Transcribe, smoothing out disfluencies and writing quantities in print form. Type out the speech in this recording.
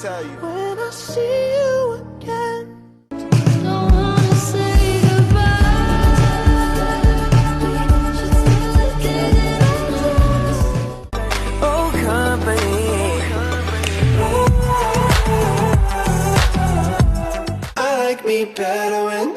tell you. When I see you again, don't wanna say goodbye. Oh, company. I like me better when